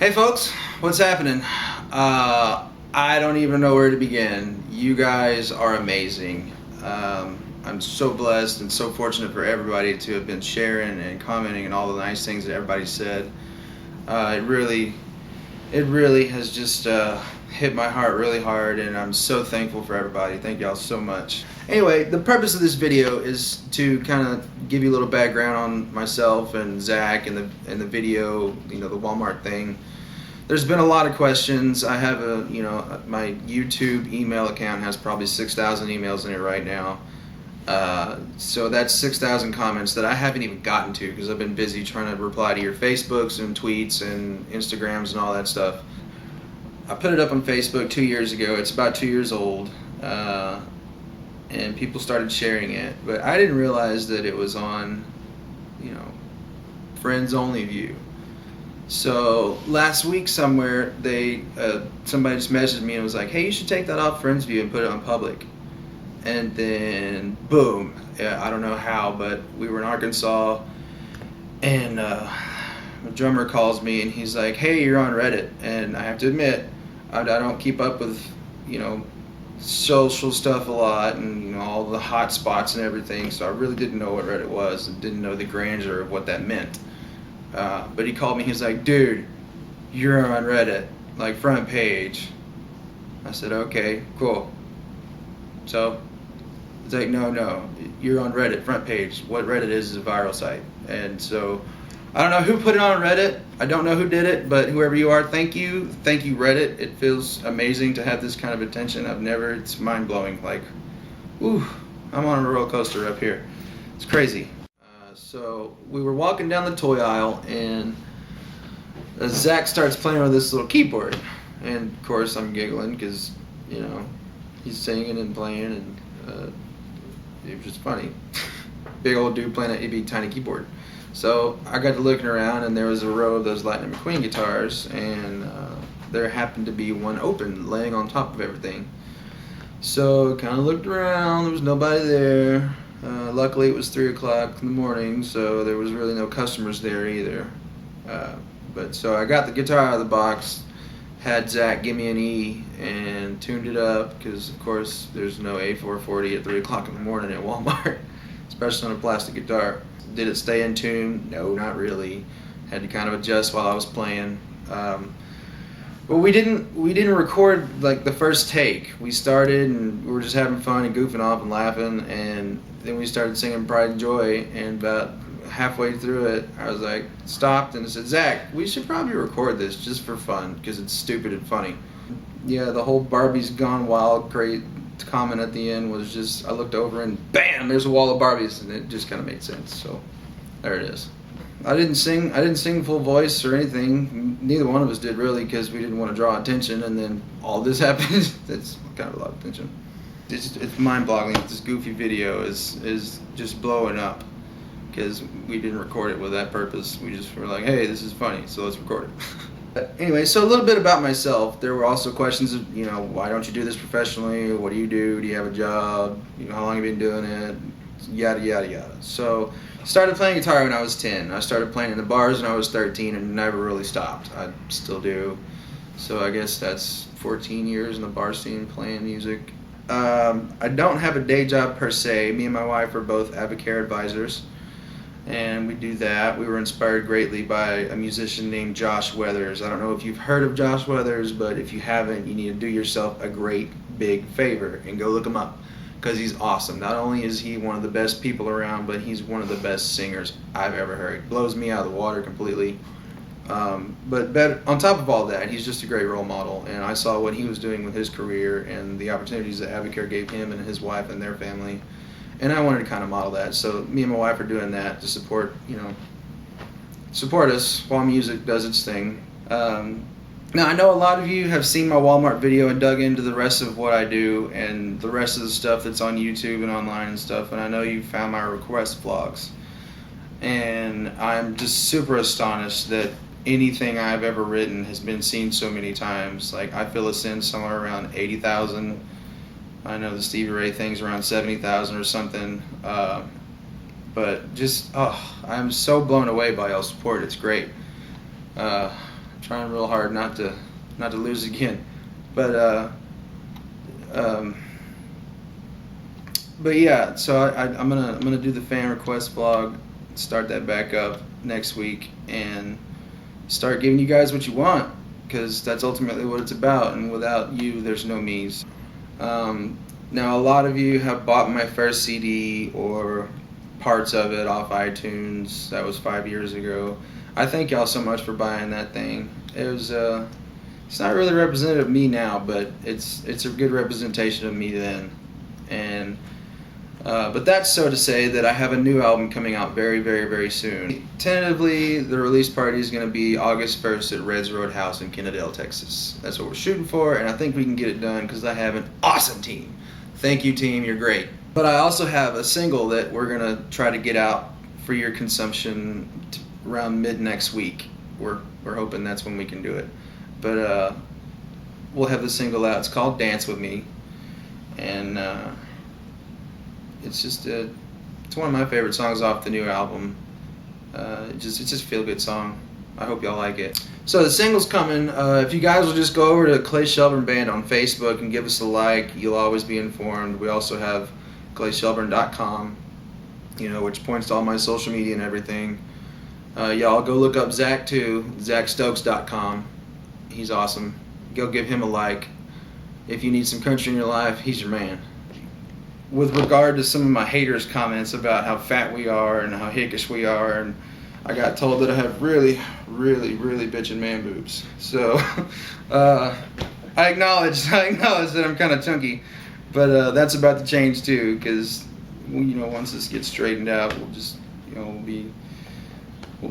Hey folks, what's happening? I don't even know where to begin. You guys are amazing. I'm so blessed and so fortunate for everybody to have been sharing and commenting and all the nice things that everybody said. It really has just hit my heart really hard, and I'm so thankful for everybody. Thank y'all so much. Anyway, the purpose of this video is to kind of give you a little background on myself and Zach and the video, the Walmart thing. There's been a lot of questions. I have my YouTube email account has probably 6,000 emails in it right now. So that's 6,000 comments that I haven't even gotten to because I've been busy trying to reply to your Facebooks and tweets and Instagrams and all that stuff. I put it up on Facebook 2 years ago. It's about 2 years old, and people started sharing it. But I didn't realize that it was on, friends only view. So last week somewhere somebody just messaged me and was like, "Hey, you should take that off friends view and put it on public." And then boom, I don't know how, but we were in Arkansas, and the drummer calls me and he's like, "Hey, you're on Reddit." And I have to admit, I don't keep up with social stuff a lot and all the hot spots and everything, so I really didn't know what Reddit was and didn't know the grandeur of what that meant. But he called me. He's like, "Dude, you're on Reddit, like front page." I said, "Okay, cool." So it's like, no, you're on Reddit, front page. What Reddit is a viral site. And so I don't know who put it on Reddit. I don't know who did it, but whoever you are, thank you. Thank you, Reddit. It feels amazing to have this kind of attention. It's mind-blowing. Like, ooh, I'm on a roller coaster up here. It's crazy. So we were walking down the toy aisle, and Zach starts playing with this little keyboard. And of course I'm giggling because, he's singing and playing, and it was just funny. Big old dude playing a big tiny keyboard. So I got to looking around, and there was a row of those Lightning McQueen guitars, and there happened to be one open, laying on top of everything. So kind of looked around. There was nobody there. Luckily it was 3 o'clock in the morning, so there was really no customers there either. But so I got the guitar out of the box, had Zach give me an E, and tuned it up, because of course there's no A440 at 3 o'clock in the morning at Walmart, especially on a plastic guitar. Did it stay in tune? No, not really. Had to kind of adjust while I was playing. But we didn't record like the first take. We started and we were just having fun and goofing off and laughing, and then we started singing Pride and Joy, and about halfway through it I was like, stopped and said, "Zach, we should probably record this just for fun because it's stupid and funny." Yeah, the whole Barbie's Gone Wild great comment at the end was just, I looked over and bam, there's a wall of Barbies, and it just kind of made sense. So there it is. I didn't sing full voice or anything. Neither one of us did really, because we didn't want to draw attention, and then all this happened. That's kind of a lot of attention. It's mind-boggling that this goofy video is just blowing up, because we didn't record it with that purpose. We just were like, hey, this is funny, so let's record it. Anyway, so a little bit about myself. There were also questions of, why don't you do this professionally? What do? Do you have a job? How long have you been doing it? Yada, yada, yada. So started playing guitar when I was 10. I started playing in the bars when I was 13 and never really stopped. I still do. So I guess that's 14 years in the bar scene playing music. I don't have a day job per se. Me and my wife are both AdvoCare advisors, and we do that. We were inspired greatly by a musician named Josh Weathers. I don't know if you've heard of Josh Weathers, but if you haven't, you need to do yourself a great big favor and go look him up, because he's awesome. Not only is he one of the best people around, but he's one of the best singers I've ever heard. Blows me out of the water completely. But on top of all that, he's just a great role model, and I saw what he was doing with his career and the opportunities that AdvoCare gave him and his wife and their family, and I wanted to kind of model that. So me and my wife are doing that to support us while music does its thing. Now, I know a lot of you have seen my Walmart video and dug into the rest of what I do and the rest of the stuff that's on YouTube and online and stuff, and I know you found my request vlogs. And I'm just super astonished that anything I've ever written has been seen so many times. Like, I feel it's in somewhere around 80,000. I know the Stevie Ray thing's around 70,000 or something. But just, I'm so blown away by y'all's support. It's great. trying real hard not to lose again. But but yeah, so I'm gonna do the fan request vlog, start that back up next week, and start giving you guys what you want, because that's ultimately what it's about. And without you, there's no me's. Now, a lot of you have bought my first CD or parts of it off iTunes. That was 5 years ago. I thank y'all so much for buying that thing. It was it's not really representative of me now, but it's a good representation of me then. And but that's so to say that I have a new album coming out very, very, very soon. Tentatively, the release party is going to be August 1st at Red's Roadhouse in Kennedale, Texas. That's what we're shooting for, and I think we can get it done because I have an awesome team. Thank you, team. You're great. But I also have a single that we're going to try to get out for your consumption around mid next week. We're hoping that's when we can do it. But we'll have the single out. It's called Dance With Me. And it's just it's one of my favorite songs off the new album. It's just a feel-good song. I hope y'all like it. So the single's coming. If you guys will just go over to Clay Shelburne Band on Facebook and give us a like, you'll always be informed. We also have clayshelburne.com, which points to all my social media and everything. Y'all go look up Zach too, ZachStokes.com. He's awesome. Go give him a like. If you need some country in your life, he's your man. With regard to some of my haters' comments about how fat we are and how hickish we are, and I got told that I have really, really, really bitchin' man boobs. So I acknowledge that I'm kind of chunky, but that's about to change too, because once this gets straightened out, we'll just we'll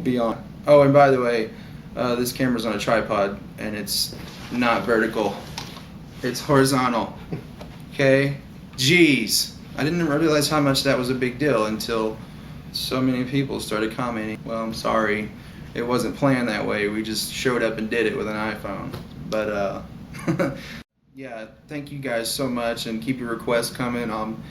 be on. Oh, and by the way, this camera's on a tripod and it's not vertical, it's horizontal. Okay, jeez, I didn't realize how much that was a big deal until so many people started commenting. Well, I'm sorry, it wasn't planned that way. We just showed up and did it with an iPhone. But yeah, thank you guys so much, and keep your requests coming. I'm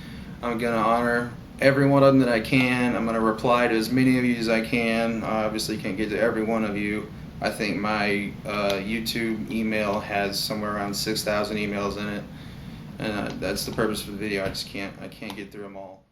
gonna honor every one of them that I can. I'm gonna reply to as many of you as I can. I obviously can't get to every one of you. I think my YouTube email has somewhere around 6,000 emails in it, and that's the purpose of the video. I can't get through them all.